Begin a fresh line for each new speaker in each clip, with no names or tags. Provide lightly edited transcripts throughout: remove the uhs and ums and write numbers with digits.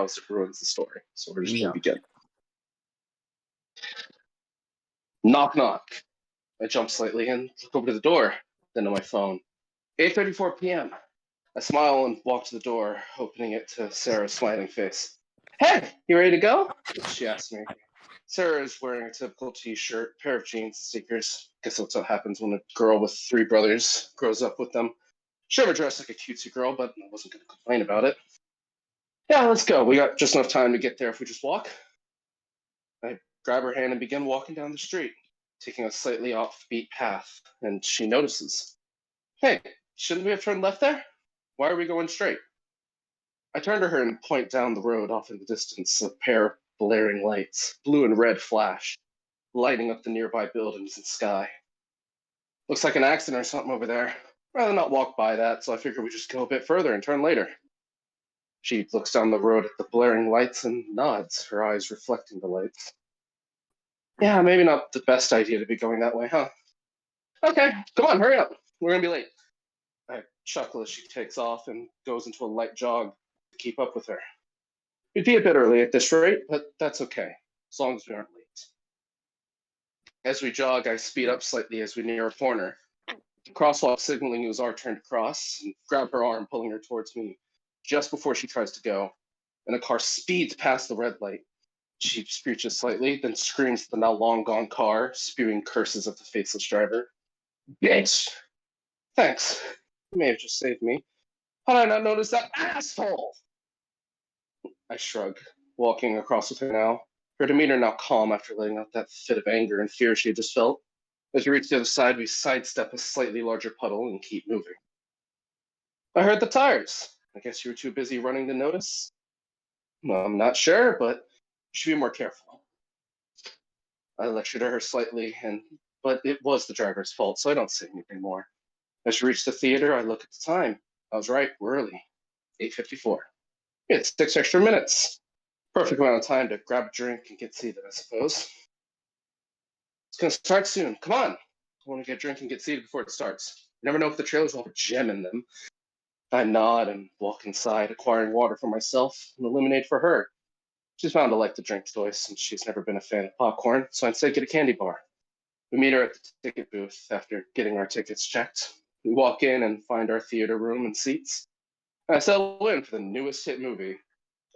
else it ruins the story. So we're just going
Yeah.
to begin. Knock, knock. I jump slightly and look over to the door, then to my phone. 8:34 p.m. I smile and walk to the door, opening it to Sarah's smiling face. Hey, you ready to go? She asked me. Sarah is wearing a typical t-shirt, pair of jeans, sneakers. Guess that's what happens when a girl with 3 brothers grows up with them. She never dressed like a cutesy girl, but I wasn't going to complain about it. Yeah, let's go. We got just enough time to get there if we just walk. I grab her hand and begin walking down the street, taking a slightly offbeat path, and she notices. Hey, shouldn't we have turned left there? Why are we going straight? I turn to her and point down the road off in the distance. A pair of blaring lights, blue and red, flash, lighting up the nearby buildings and sky. Looks like an accident or something over there. Rather not walk by that, so I figure we just go a bit further and turn later. She looks down the road at the blaring lights and nods, her eyes reflecting the lights. Yeah, maybe not the best idea to be going that way, huh? Okay, come on, hurry up. We're gonna be late. I chuckle as she takes off and goes into a light jog to keep up with her. We'd be a bit early at this rate, but that's okay, as long as we aren't late. As we jog, I speed up slightly as we near a corner. The crosswalk signaling it was our turn to cross, and grab her arm, pulling her towards me just before she tries to go, and the car speeds past the red light. She screeches slightly, then screams at the now long gone car, spewing curses at the faceless driver. Bitch! Thanks. You may have just saved me. How did I not notice that asshole? I shrug, walking across with her now, her demeanor now calm after letting out that fit of anger and fear she had just felt. As we reach the other side, we sidestep a slightly larger puddle and keep moving. I heard the tires. I guess you were too busy running to notice? Well, I'm not sure, but you should be more careful. I lectured her slightly, but it was the driver's fault, so I don't say anything more. As we reach the theater, I look at the time. I was right, we're early. 8:54. It's 6 extra minutes. Perfect amount of time to grab a drink and get seated, I suppose. It's going to start soon. Come on. I want to get a drink and get seated before it starts. You never know if the trailers will have a gem in them. I nod and walk inside, acquiring water for myself and a lemonade for her. She's found to like the drink choice, and she's never been a fan of popcorn, so I instead get a candy bar. We meet her at the ticket booth after getting our tickets checked. We walk in and find our theater room and seats. And I settle in for the newest hit movie,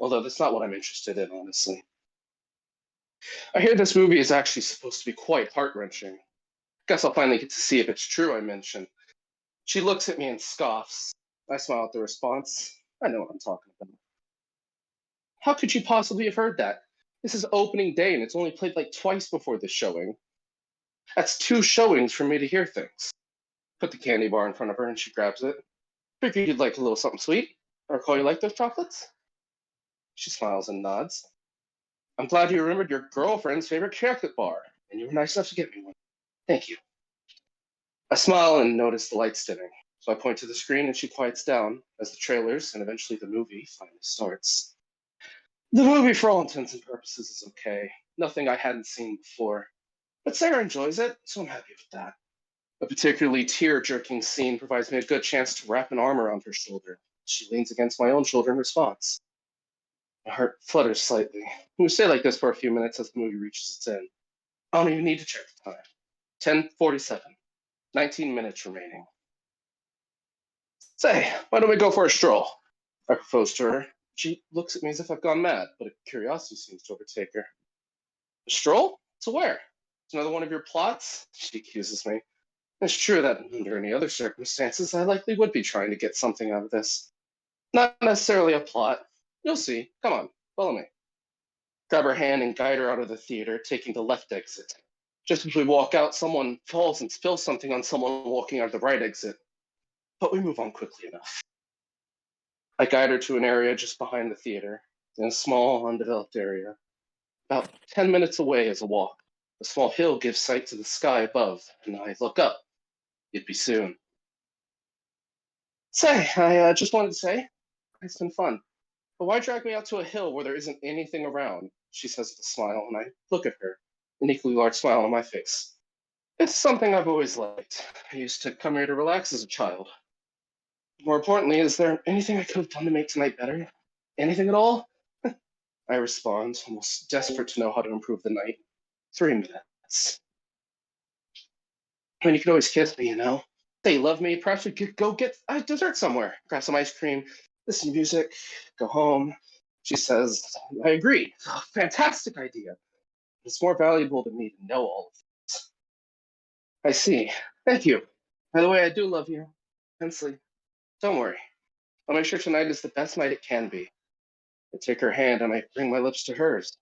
although that's not what I'm interested in, honestly. I hear this movie is actually supposed to be quite heart-wrenching. Guess I'll finally get to see if it's true, I mention. She looks at me and scoffs. I smile at the response. I know what I'm talking about. How could you possibly have heard that? This is opening day and it's only played like twice before this showing. That's 2 showings for me to hear things. Put the candy bar in front of her and she grabs it. Figured you'd like a little something sweet. I recall you like those chocolates? She smiles and nods. I'm glad you remembered your girlfriend's favorite chocolate bar, and you were nice enough to get me one. Thank you. I smile and notice the lights dimming, so I point to the screen and she quiets down as the trailers and eventually the movie finally starts. The movie, for all intents and purposes, is okay. Nothing I hadn't seen before. But Sarah enjoys it, so I'm happy with that. A particularly tear-jerking scene provides me a good chance to wrap an arm around her shoulder. She leans against my own shoulder in response. My heart flutters slightly. We stay like this for a few minutes as the movie reaches its end. I don't even need to check the time. 10:47. 19 minutes remaining. Say, why don't we go for a stroll? I propose to her. She looks at me as if I've gone mad, but a curiosity seems to overtake her. A stroll? To where? It's another one of your plots? She accuses me. It's true that under any other circumstances, I likely would be trying to get something out of this. Not necessarily a plot. You'll see. Come on, follow me. Grab her hand and guide her out of the theater, taking the left exit. Just as we walk out, someone falls and spills something on someone walking out the right exit. But we move on quickly enough. I guide her to an area just behind the theater, in a small, undeveloped area. About 10 minutes away is a walk. A small hill gives sight to the sky above, and I look up. It'd be soon. Say, I just wanted to say, it's been fun. But why drag me out to a hill where there isn't anything around? She says with a smile, and I look at her, an equally large smile on my face. It's something I've always liked. I used to come here to relax as a child. More importantly, is there anything I could have done to make tonight better? Anything at all? I respond, almost desperate to know how to improve the night. 3 minutes. I mean, you can always kiss me, you know? Say you love me, perhaps we could go get a dessert somewhere. Grab some ice cream, listen to music, go home. She says, I agree. Fantastic idea. It's more valuable to me to know all of this. I see. Thank you. By the way, I do love you immensely. Don't worry. I'll make sure tonight is the best night it can be. I take her hand and I bring my lips to hers.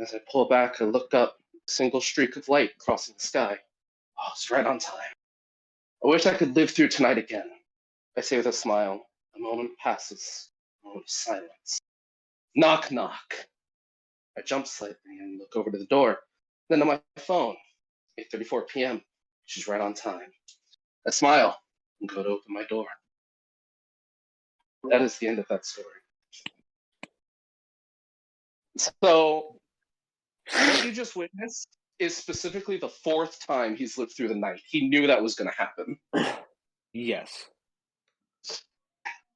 As I pull back, I look up, a single streak of light crossing the sky. Oh, it's right on time. I wish I could live through tonight again. I say with a smile. A moment passes. A moment of silence. Knock, knock. I jump slightly and look over to the door. Then to my phone. 8:34 p.m. She's right on time. I smile and go to open my door. That is the end of that story. So, what you just witnessed is specifically the fourth time he's lived through the night. He knew that was going to happen.
Yes.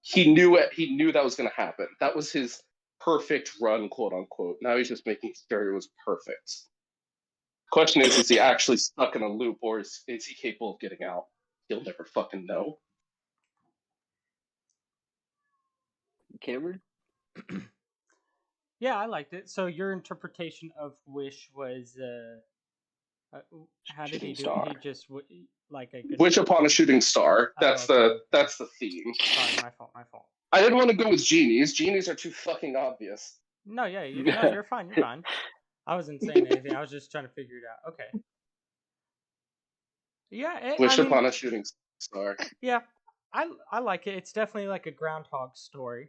He knew it. He knew that was going to happen. That was his perfect run, quote unquote. Now he's just making sure it was perfect. Question is he actually stuck in a loop, or is he capable of getting out? He'll never fucking know.
Cameron?
Yeah, I liked it. So your interpretation of Wish was, how did he do it? He just like a good
Wish upon a shooting star. That's
okay.
that's the theme.
Sorry, my fault.
I didn't want to go with genies. Genies are too fucking obvious.
No, yeah, you're fine. You're fine. I wasn't saying anything. I was just trying to figure it out. Okay. Yeah,
Wish upon a shooting star.
Yeah, I like it. It's definitely like a Groundhog story.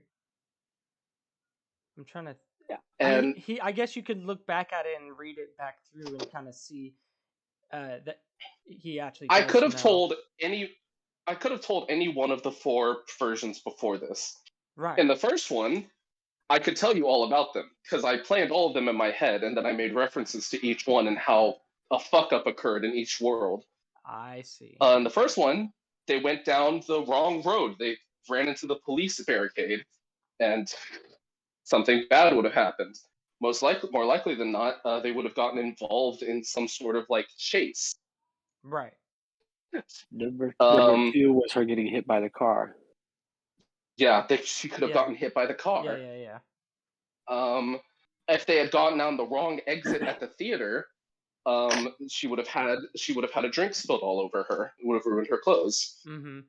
I'm trying to.
Yeah,
and
I guess you could look back at it and read it back through and kind of see that he actually.
I could have told any one of the 4 versions before this.
Right.
In the first one, I could tell you all about them because I planned all of them in my head, and then I made references to each one and how a fuck up occurred in each world.
I see.
In the first one, they went down the wrong road. They ran into the police barricade, and something bad would have happened. More likely than not, they would have gotten involved in some sort of like chase.
Right.
Number 2 was her getting hit by the car.
Yeah, she could have gotten hit by the car.
Yeah.
If they had gotten down the wrong exit at the theater, she would have had a drink spilled all over her. It would have ruined her clothes.
Mm-hmm.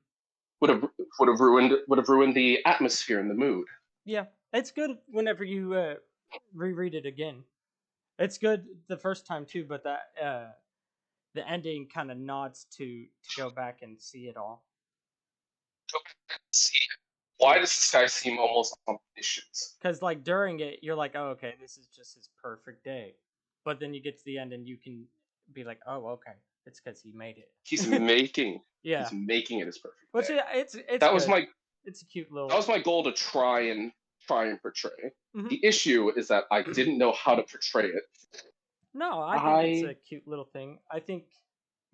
Would have ruined the atmosphere and the mood.
Yeah, it's good whenever you reread it again. It's good the first time too, but that the ending kind of nods to go back and see it all.
Go back and see it. Why does this guy seem almost omniscient?
Because like during it, you're like, oh, okay, this is just his perfect day. But then you get to the end and you can be like, oh, okay, it's because he made it.
He's making.
Yeah.
He's making it his perfect
Which
day.
It's
that
good.
was my.
It's a cute little.
That was my goal to try and portray. Mm-hmm. The issue is that I didn't know how to portray it.
No, I think it's a cute little thing. I think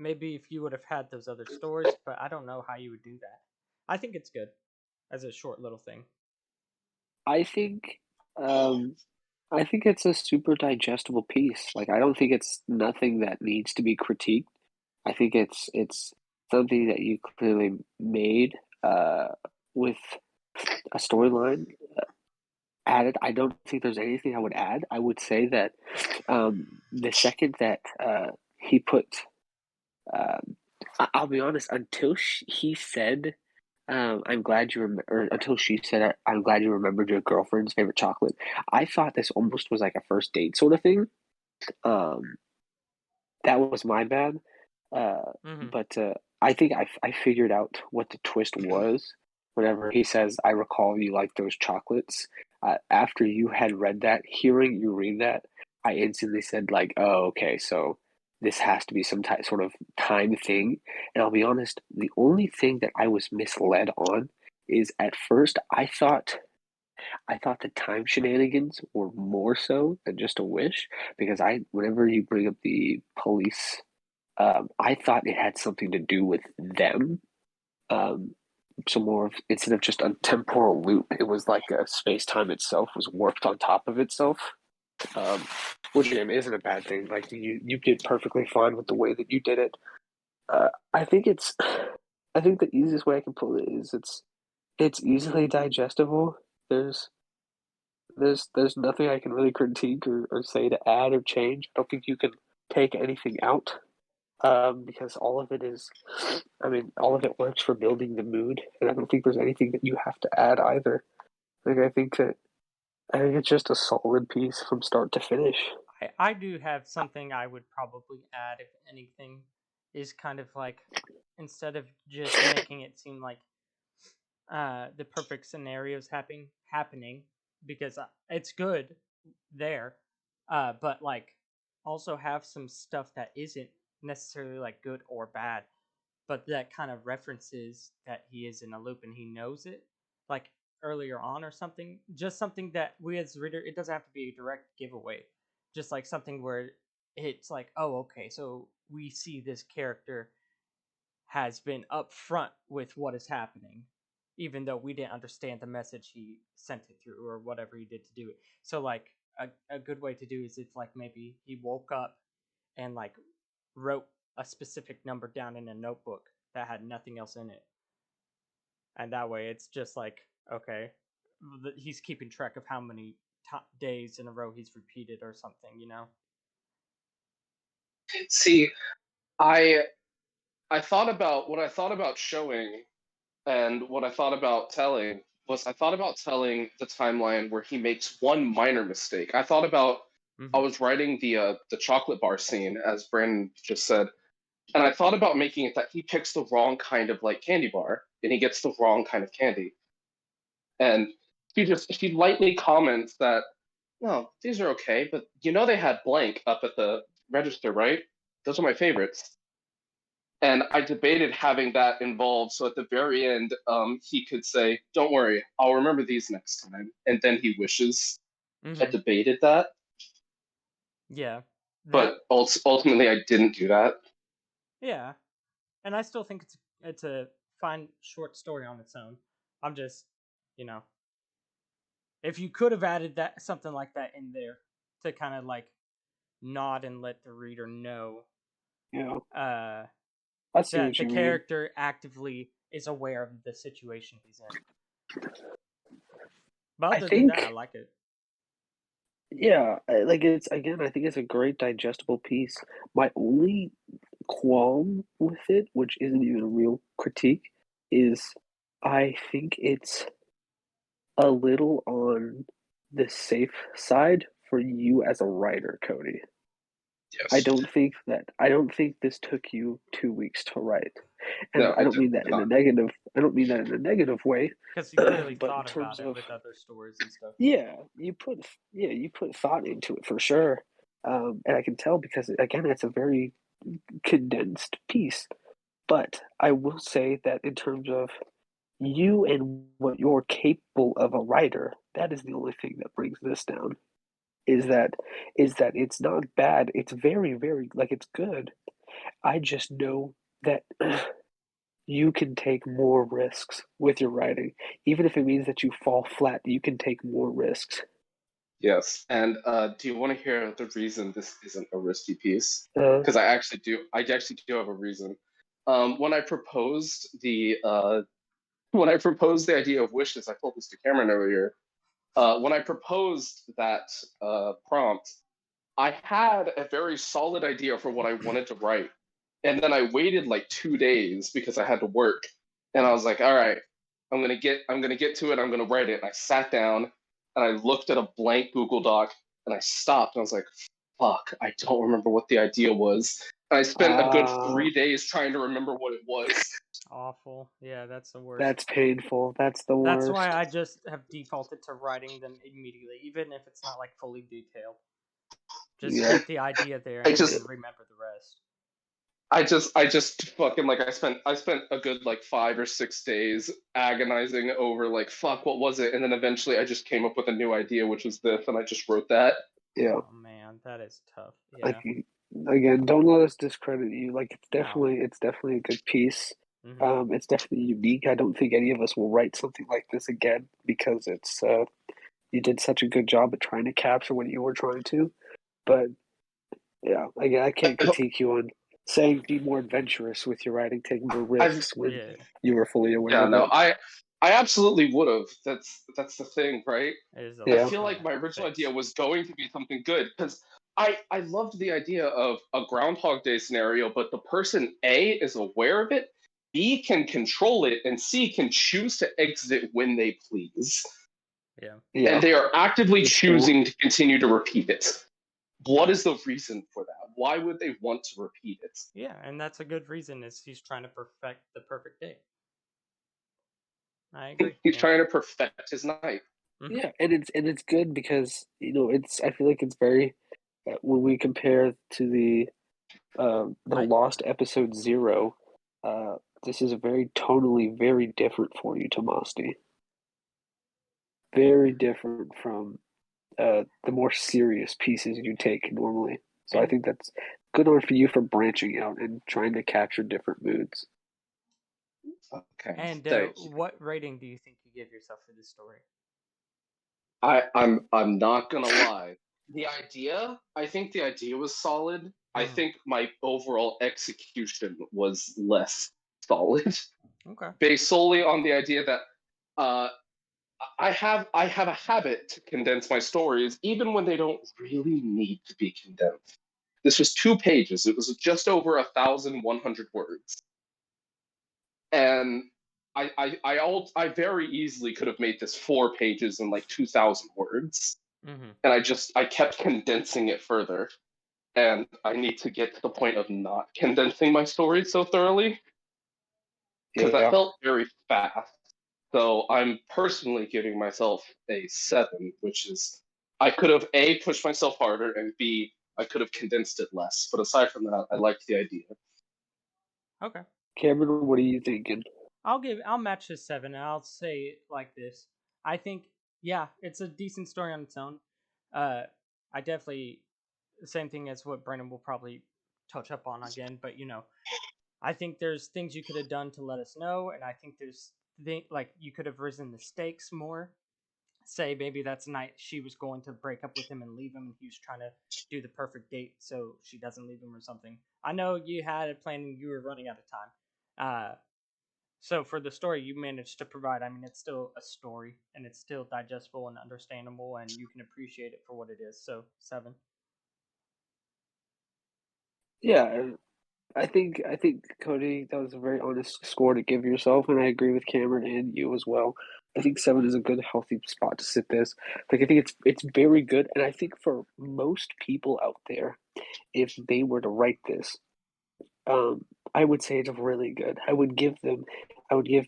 maybe if you would have had those other stories, but I don't know how you would do that. I think it's good as a short little thing.
I think it's a super digestible piece. Like, I don't think it's nothing that needs to be critiqued. I think it's something that you clearly made with a storyline added. I don't think there's anything I would add. I would say that the second that he put, I'll be honest, until he said, I'm glad you remember, or until she said, I'm glad you remembered your girlfriend's favorite chocolate, I thought this almost was like a first date sort of thing. That was my bad. But I think I figured out what the twist was whenever he says, I recall you like those chocolates. After you had read that, hearing you read that, I instantly said, like, oh, okay, so this has to be some sort of time thing. And I'll be honest, the only thing that I was misled on is at first I thought the time shenanigans were more so than just a wish, because whenever you bring up the police, I thought it had something to do with them. some more instead of just a temporal loop, it was like a space time itself was warped on top of itself. Which again isn't a bad thing. Like you did perfectly fine with the way that you did it. I think the easiest way I can put it is it's easily digestible. There's nothing I can really critique or say to add or change. I don't think you can take anything out, because all of it is, I mean, all of it works for building the mood, and I don't think there's anything that you have to add either. Like I think it's just a solid piece from start to finish.
I do have something I would probably add, if anything, is kind of like, instead of just making it seem like the perfect scenarios happening, because it's good there, but like also have some stuff that isn't necessarily like good or bad, but that kind of references that he is in a loop and he knows it, like earlier on or something. Just something that we as reader, it doesn't have to be a direct giveaway, just like something where it's like, oh, okay, so we see this character has been upfront with what is happening, even though we didn't understand the message he sent it through or whatever he did to do it. So like a good way to do is if like maybe he woke up and like wrote a specific number down in a notebook that had nothing else in it, and that way it's just like, okay, he's keeping track of how many days in a row he's repeated or something, you know.
See, I thought about what I thought about showing and what I thought about telling was I thought about telling the timeline where he makes one minor mistake. I thought about I was writing the chocolate bar scene, as Brandon just said, and I thought about making it that he picks the wrong kind of like candy bar and he gets the wrong kind of candy. And she lightly comments that, no, these are okay, but you know they had blank up at the register, right? Those are my favorites. And I debated having that involved, so at the very end, he could say, "Don't worry, I'll remember these next time," and then he wishes. I debated that.
Yeah.
But ultimately, I didn't do that.
Yeah, and I still think it's a fine short story on its own. I'm just, you know, if you could have added that something like that in there to kind of like nod and let the reader know,
Yeah,
I
see
that
what
the
you mean.
character actively is aware of the situation he's in. But other than that, I like it.
Yeah, like it's again, I think it's a great digestible piece. My only qualm with it, which isn't even a real critique, is I think it's a little on the safe side for you as a writer, Cody.
Yes.
I don't think this took you 2 weeks to write. And
No,
I don't mean that in a negative way.
Because you clearly
but
thought
in terms
about it
of
with other stories and stuff.
yeah, you put thought into it for sure. And I can tell because again, it's a very condensed piece. But I will say that in terms of you and what you're capable of a writer, that is the only thing that brings this down. Is that it's not bad. It's very, very like it's good. I just know that you can take more risks with your writing. Even if it means that you fall flat, you can take more risks.
Yes, and do you want to hear the reason this isn't a risky piece? Because I actually do have a reason. When I proposed the idea of wishes, I told this to Cameron earlier. When I proposed that prompt, I had a very solid idea for what I wanted to write, and then I waited like 2 days because I had to work, and I was like, all right, I'm gonna get to it. I'm gonna write it. And I sat down and I looked at a blank Google Doc and I stopped and I was like, fuck, I don't remember what the idea was. And I spent a good 3 days trying to remember what it was.
Awful. Yeah, that's the worst.
That's painful. That's the worst.
That's why I just have defaulted to writing them immediately, even if it's not like fully detailed. Just get the idea there and then remember the rest.
I just fucking like I spent a good like 5 or 6 days agonizing over like fuck what was it, and then eventually I just came up with a new idea, which was this, and I just wrote that.
Yeah.
Oh man, that is tough. Yeah.
Like, again, don't let us discredit you. Like it's definitely a good piece. It's definitely unique. I don't think any of us will write something like this again because it's you did such a good job at trying to capture what you were trying to. But yeah, again, I can't critique you on saying be more adventurous with your writing, taking more risks when you were fully aware of it.
I absolutely would have. That's the thing, right?
Yeah.
I feel like my original idea was going to be something good because I loved the idea of a Groundhog Day scenario, but the person A is aware of it, B can control it, and C can choose to exit when they please.
Yeah.
And they are actively choosing to continue to repeat it. What is the reason for that? Why would they want to repeat it?
Yeah, and that's a good reason. Is he's trying to perfect the perfect day. I agree.
He's trying to perfect his night.
Yeah, and it's good because I feel like it's very when we compare to the Lost episode 0, this is very tonally very different for you, Tomasty. Very different from the more serious pieces you take normally. So I think that's good on for you for branching out and trying to capture different moods.
Okay.
And what rating do you think you give yourself for this story?
I'm not gonna lie. I think the idea was solid. I think my overall execution was less solid.
Okay.
Based solely on the idea that I have a habit to condense my stories, even when they don't really need to be condensed. This was 2 pages. It was just over 1,100 words, and I very easily could have made this 4 pages in like 2,000 words, and I kept condensing it further, and I need to get to the point of not condensing my stories so thoroughly because that felt very fast. So I'm personally giving myself a 7, which is I could have A, pushed myself harder, and B, I could have condensed it less. But aside from that, I liked the idea.
Okay.
Cameron, what are you thinking?
I'll match this 7, and I'll say it like this. I think, yeah, it's a decent story on its own. I definitely, the same thing as what Brandon will probably touch up on again, but I think there's things you could have done to let us know, and I think there's like you could have risen the stakes more. Say maybe that's the night she was going to break up with him and leave him, and he was trying to do the perfect date so she doesn't leave him or something. I know you had a plan and you were running out of time. So for the story you managed to provide, I mean, it's still a story and it's still digestible and understandable, and you can appreciate it for what it is. So 7.
Yeah, I think Cody, that was a very honest score to give yourself, and I agree with Cameron and you as well. I think 7 is a good, healthy spot to sit this. Like I think it's very good, and I think for most people out there, if they were to write this, I would say it's really good. I would give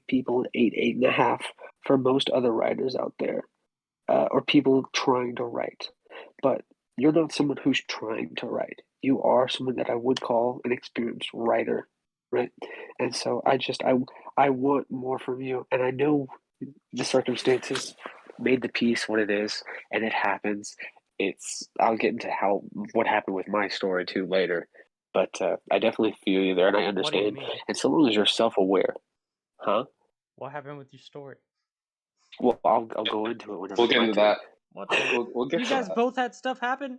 people an 8, 8.5 for most other writers out there, or people trying to write. But you're not someone who's trying to write. You are someone that I would call an experienced writer, right? And so I want more from you, and I know the circumstances made the piece what it is, and it happens. I'll get into what happened with my story too later, but I definitely feel you there, and I understand.
What do you mean?
And so long as you're self-aware, huh?
What happened with your story?
Well, I'll go into it whenever
we'll get into that.
We'll get you guys both had stuff happen?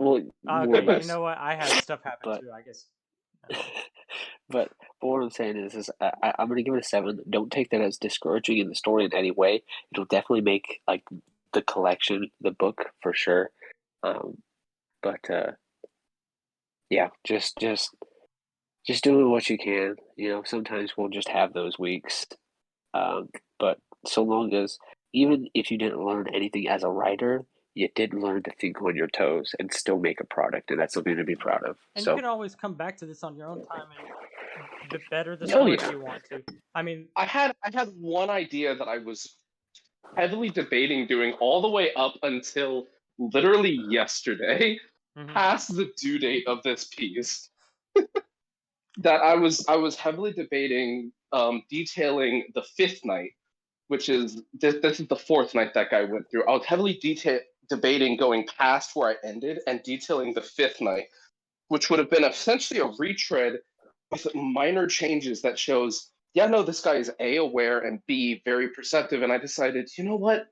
Well,
okay, you know what? I had stuff happen too, I guess.
But what I'm saying is I'm going to give it a 7. Don't take that as discouraging in the story in any way. It'll definitely make like the collection, the book for sure. But yeah, just doing what you can. Sometimes we'll just have those weeks. But so long as even if you didn't learn anything as a writer, you did learn to think on your toes and still make a product, and that's something to be proud of.
And you can always come back to this on your own time and better the story if you want to. I mean,
I had one idea that I was heavily debating doing all the way up until literally yesterday, past the due date of this piece. That I was heavily debating detailing the 5th night, which is this is the 4th night that guy went through. I was heavily debating going past where I ended and detailing the 5th night, which would have been essentially a retread with minor changes that shows, yeah, no, this guy is A, aware, and B, very perceptive. And I decided, you know what?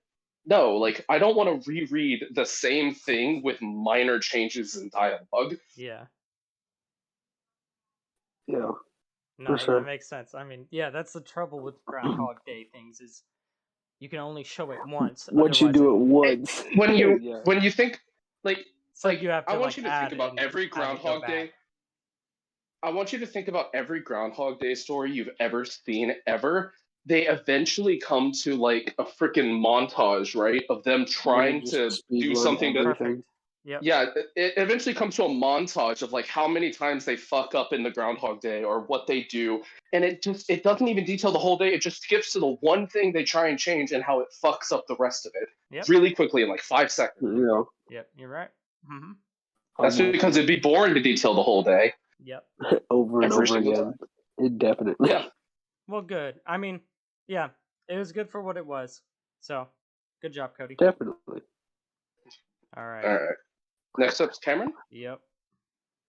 No, like, I don't want to reread the same thing with minor changes in dialogue.
Yeah.
Yeah,
No,
for
that
sure.
makes sense. I mean, yeah, that's the trouble with Groundhog Day things is you can only show it once.
Once you
Otherwise
do it once,
When you
yeah,
when you think like
it's like you have
I
to
want
like
you to think
add
about
and
every
have it go
Groundhog
back.
Day. I want you to think about every Groundhog Day story you've ever seen ever. They eventually come to like a freaking montage, right, of them
where they
trying
just
to
speed
do
run
something to.
everything.
Perfect. Yep.
Yeah, it eventually comes to a montage of like how many times they fuck up in the Groundhog Day or what they do, and it doesn't even detail the whole day. It just skips to the one thing they try and change and how it fucks up the rest of it
Yep.
really quickly in like 5 seconds.
Yeah,
Yep. You're right. Mm-hmm.
That's because it'd be boring to detail the whole day.
Yep.
over and
Every
over
single
again.
time.
Indefinitely.
Yeah.
Well, good. I mean, yeah, it was good for what it was. So, good job, Cody.
Definitely.
All right.
All right. Next up's Cameron.
Yep.